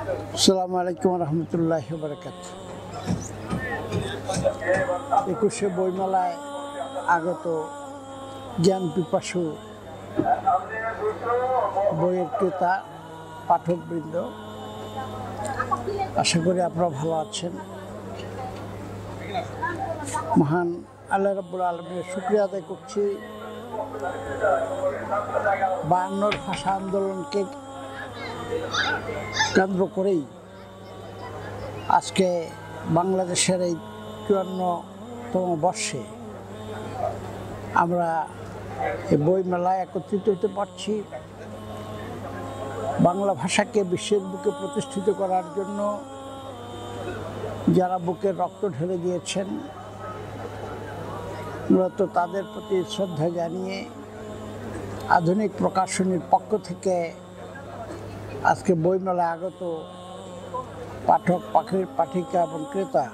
আসসালামু আলাইকুম রহমতুল্লাহি ওয়া বারাকাতুহু। 21শে বইমেলায় আগত জ্ঞান পিপাসু বইয়ের ক্রেতা পাঠকবৃন্দ, আশা করি আপনারা ভালো আছেন। মহান আল্লাহ রাব্বুল আলামিনের শুকরিয়া আদায় করছি 52 ভাষা আন্দোলনকে কেন্দ্র করেই আজকে বাংলাদেশের এই 54তম বর্ষে আমরা এই বইমেলায় একত্রিত হতে পারছি। বাংলা ভাষাকে বিশ্বের বুকে প্রতিষ্ঠিত করার জন্য যারা বুকের রক্ত ঢেলে দিয়েছেন, মূলত তাদের প্রতি শ্রদ্ধা জানিয়ে আধুনিক প্রকাশনীর পক্ষ থেকে আজকে বইমেলায় আগত পাঠক, পাঠিকা এবং ক্রেতা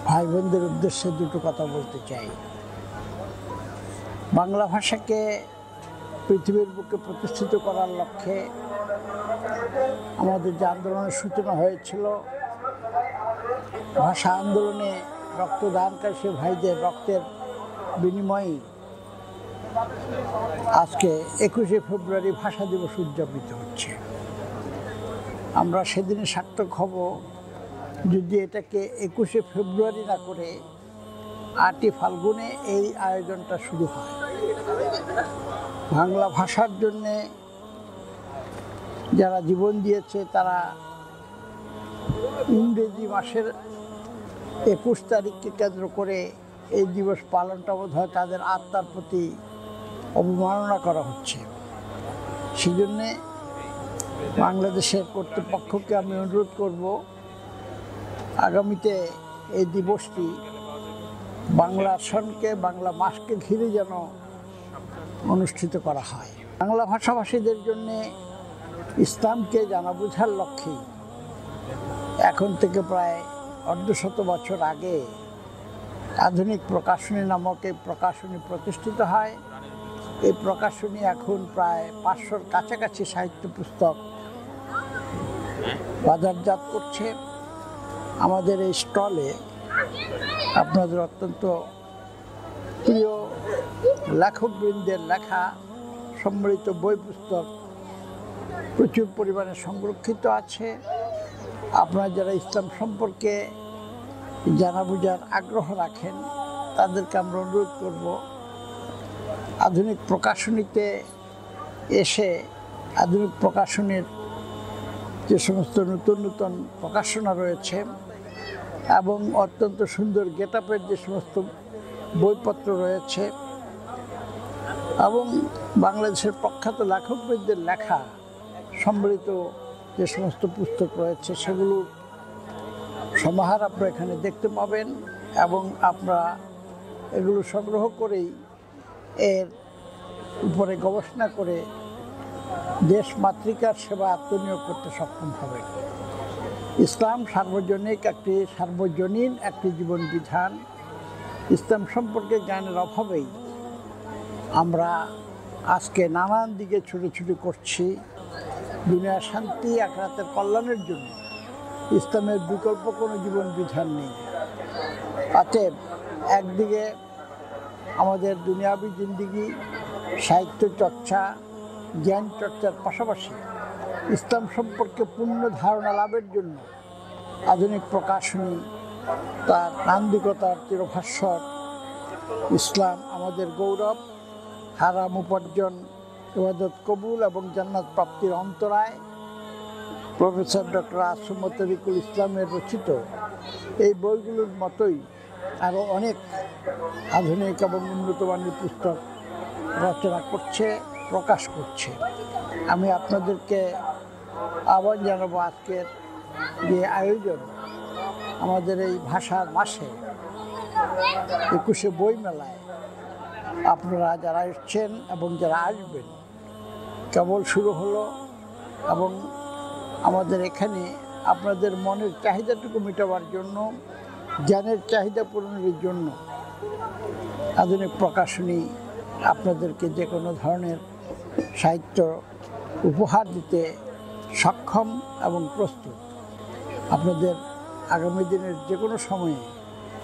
ভাই বোনদের উদ্দেশ্যে দুটো কথা বলতে চাই। বাংলা ভাষাকে পৃথিবীর বুকে প্রতিষ্ঠিত করার লক্ষ্যে আমাদের যে আন্দোলনের সূচনা হয়েছিল, ভাষা আন্দোলনে রক্তদানকারী সে ভাইদের রক্তের বিনিময়ে আজকে 21শে ফেব্রুয়ারি ভাষা দিবস উদযাপিত হচ্ছে। আমরা সেদিনে সার্থক হব যদি এটাকে 21শে ফেব্রুয়ারি না করে 8ই ফাল্গুনে এই আয়োজনটা শুরু হয়। বাংলা ভাষার জন্যে যারা জীবন দিয়েছে তারা ইংরেজি মাসের 21 তারিখকে কেন্দ্র করে এই দিবস পালনটা বোধ হয় তাদের আত্মার প্রতি অবমাননা করা হচ্ছে। সেই জন্যে বাংলাদেশের কর্তৃপক্ষকে আমি অনুরোধ করব, আগামীতে এই দিবসটি বাংলা সনকে, বাংলা মাসকে ঘিরে যেন অনুষ্ঠিত করা হয়। বাংলা ভাষাভাষীদের জন্যে ইসলামকে জানা বোঝার লক্ষ্যেই এখন থেকে প্রায় অর্ধশত বছর আগে আধুনিক প্রকাশনী নামক এই প্রকাশনী প্রতিষ্ঠিত হয়। এই প্রকাশনী এখন প্রায় 500-র কাছাকাছি সাহিত্য পুস্তক বাজারজাত করছে। আমাদের এই স্টলে আপনাদের অত্যন্ত প্রিয় লেখকবৃন্দের লেখা সম্মিলিত বই পুস্তক প্রচুর পরিমাণে সংরক্ষিত আছে। আপনারা যারা ইসলাম সম্পর্কে জানা বোঝার আগ্রহ রাখেন তাদেরকে আমরা অনুরোধ করব, আধুনিক প্রকাশনীতে এসে আধুনিক প্রকাশনীর যে সমস্ত নতুন নতুন প্রকাশনা রয়েছে এবং অত্যন্ত সুন্দর গেটআপের যে সমস্ত বইপত্র রয়েছে এবং বাংলাদেশের প্রখ্যাত লেখকবৃন্দের লেখা সম্মিলিত যে সমস্ত পুস্তক রয়েছে সেগুলোর সমাহার আপনারা এখানে দেখতে পাবেন এবং আপনারা এগুলো সংগ্রহ করেই এর উপরে গবেষণা করে দেশ মাতৃকার সেবা আত্মনিয়োগ করতে সক্ষম হবেন। ইসলাম সার্বজনীন একটি জীবন বিধান। ইসলাম সম্পর্কে জ্ঞানের অভাবেই আমরা আজকে নানান দিকে ছুটোছুটি করছি। দুনিয়ার শান্তি, আখিরাতের কল্যাণের জন্য ইসলামের বিকল্প কোনো জীবন বিধান নেই। অতএব একদিকে আমাদের দুনিয়াবি জিন্দিগি, সাহিত্য চর্চা, জ্ঞান চর্চার পাশাপাশি ইসলাম সম্পর্কে পূর্ণ ধারণা লাভের জন্য আধুনিক প্রকাশনী তার নান্দিকতার চিরভাস্বর ইসলাম আমাদের গৌরব, হারাম উপার্জন, ইবাদত কবুল এবং জান্নাত প্রাপ্তির অন্তরায় প্রফেসর ডক্টর আসম তরিকুল ইসলামের রচিত এই বইগুলোর মতোই আরও অনেক আধুনিক এবং উন্নতমানের পুস্তক রচনা করছে, প্রকাশ করছে। আমি আপনাদেরকে আহ্বান জানাবো, আজকের যে আয়োজন আমাদের এই ভাষার মাসে 21শে বইমেলায় আপনারা যারা এসছেন এবং যারা আসবেন, কেবল শুরু হলো এবং আমাদের এখানে আপনাদের মনের চাহিদাটুকু মেটাবার জন্য, জ্ঞানের চাহিদা পূরণের জন্য আধুনিক প্রকাশনী আপনাদেরকে যে কোনো ধরনের সাহিত্য উপহার দিতে সক্ষম এবং প্রস্তুত। আপনাদের আগামী দিনের যে কোনো সময়ে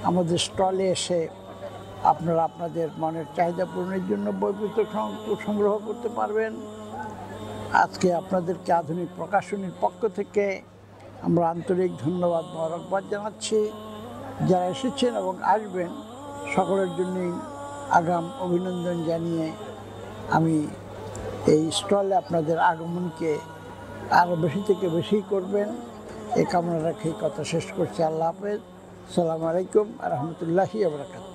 আমাদের স্টলে এসে আপনারা আপনাদের মনের চাহিদা পূরণের জন্য বই পুস্তক সংগ্রহ করতে পারবেন। আজকে আপনাদেরকে আধুনিক প্রকাশনীর পক্ষ থেকে আমরা আন্তরিক ধন্যবাদ মোবারকবাদ জানাচ্ছি। যারা এসেছেন এবং আসবেন সকলের জন্যই আগাম অভিনন্দন জানিয়ে আমি এই স্টলে আপনাদের আগমনকে আরও বেশি থেকে বেশি করবেন এই কামনা রেখে কথা শেষ করছি। আল্লাহ হাফেজ। আসসালামু আলাইকুম ওয়া রাহমাতুল্লাহি ওয়া বারাকাতুহু।